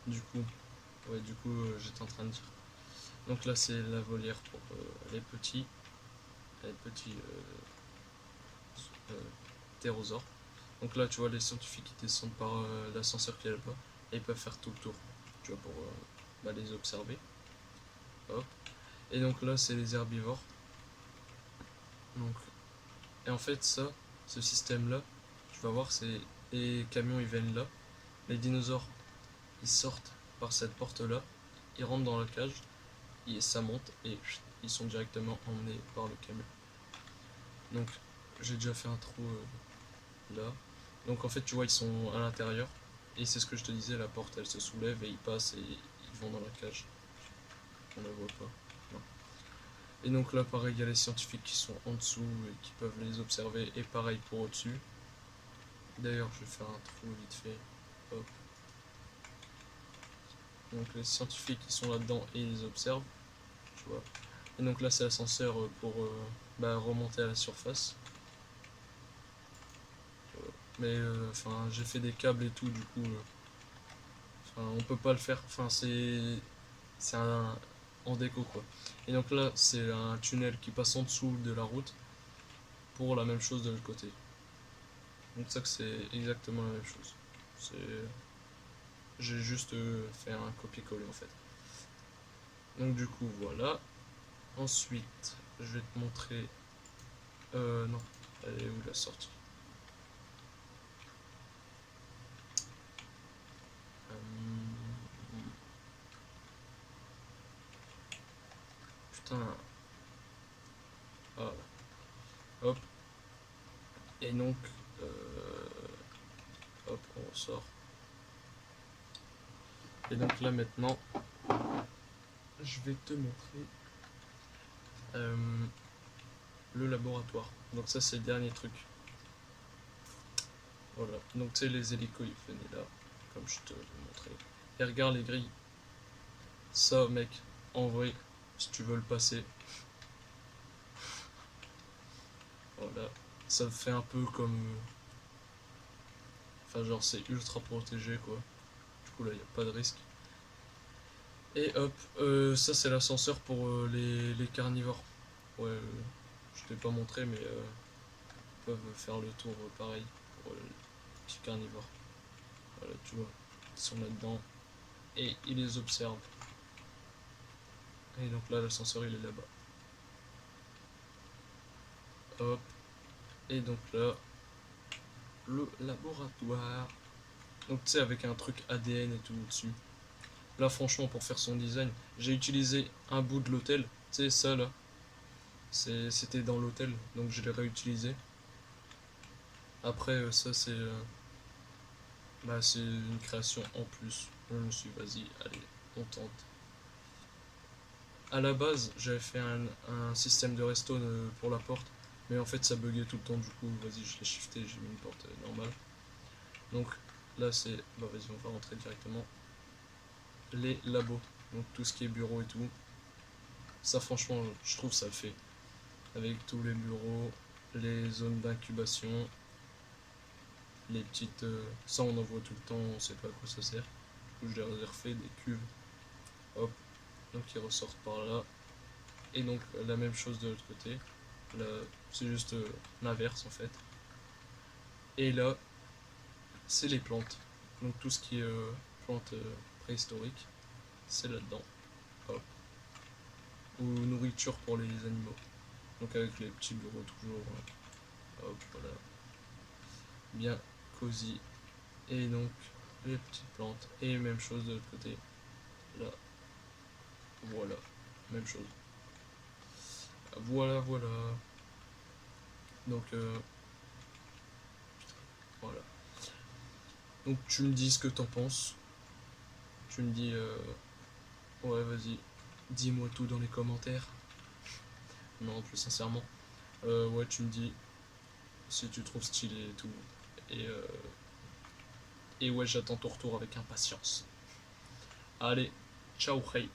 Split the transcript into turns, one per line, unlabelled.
J'étais en train de dire. Donc là, c'est la volière pour les petits ptérosaures. Donc là, tu vois, les scientifiques ils descendent par l'ascenseur qui est là-bas et ils peuvent faire tout le tour, tu vois, pour les observer. Hop. Et donc là, c'est les herbivores. Donc, et en fait, ce système-là, tu vas voir, c'est les camions ils viennent là, les dinosaures ils sortent par cette porte-là, ils rentrent dans la cage, et ça monte et ils sont directement emmenés par le camion. Donc, j'ai déjà fait un trou là. Donc en fait, tu vois, ils sont à l'intérieur. Et c'est ce que je te disais, la porte elle se soulève et ils passent et ils vont dans la cage. On la voit pas. Non. Et donc là, pareil, il y a les scientifiques qui sont en dessous et qui peuvent les observer. Et pareil pour au-dessus. D'ailleurs, je vais faire un trou vite fait. Hop. Donc les scientifiques qui sont là-dedans et ils observent. Tu vois. Et donc là, c'est l'ascenseur pour remonter à la surface. Mais enfin, j'ai fait des câbles et tout, du coup, on peut pas le faire. Enfin, c'est un en déco quoi. Et donc là, c'est un tunnel qui passe en dessous de la route pour la même chose de l'autre côté. Donc ça que c'est exactement la même chose. C'est J'ai juste fait un copier-coller en fait. Donc du coup voilà. Ensuite, je vais te montrer. Non, elle est où la sortie? Euh, Putain. Ah, hop. Et donc, euh, hop, on ressort. Et donc là maintenant, je vais te montrer euh, le laboratoire. Donc ça c'est le dernier truc. Voilà. Donc tu sais les hélicos ils venaient là, comme je te l'ai montré. Et regarde les grilles. Ça mec, en vrai, si tu veux le passer, voilà. Ça fait un peu comme. Enfin genre c'est ultra protégé quoi. Du coup là il n'y a pas de risque. Et hop, ça c'est l'ascenseur pour les carnivores. Ouais, je t'ai pas montré mais ils peuvent faire le tour pareil pour les petits carnivores. Voilà, tu vois, ils sont là-dedans et ils les observent. Et donc là, l'ascenseur il est là-bas. Hop, et donc là, le laboratoire. Donc tu sais, avec un truc ADN et tout dessus. Là, franchement, pour faire son design, j'ai utilisé un bout de l'hôtel. Tu sais, ça là, c'était dans l'hôtel, donc je l'ai réutilisé. Après, ça c'est une création en plus. Je me suis, vas-y, allez, on tente. À la base, j'avais fait un système de redstone pour la porte, mais en fait ça buguait tout le temps, du coup, vas-y, je l'ai shifté, j'ai mis une porte normale. Donc là, vas-y, on va rentrer directement. Les labos, donc tout ce qui est bureau et tout. Ça, franchement, je trouve ça fait. Avec tous les bureaux, les zones d'incubation, les petites. Ça, on en voit tout le temps, on sait pas à quoi ça sert. Du coup, je les ai refait, des cuves. Hop, donc ils ressortent par là. Et donc la même chose de l'autre côté. Là, c'est juste l'inverse en fait. Et là, c'est les plantes. Donc tout ce qui est plantes préhistoriques, c'est là-dedans. Hop. Ou nourriture pour les animaux. Donc avec les petits bureaux toujours. Hop, voilà. Bien cosy. Et donc les petites plantes. Et même chose de l'autre côté. Là. Voilà. Même chose. Voilà, voilà. Donc voilà. Donc tu me dis ce que t'en penses. Tu me dis ouais vas-y. Dis-moi tout dans les commentaires. Non, plus sincèrement. Ouais, tu me dis si tu trouves stylé et tout. Et, euh, et ouais, j'attends ton retour avec impatience. Allez, ciao, hey.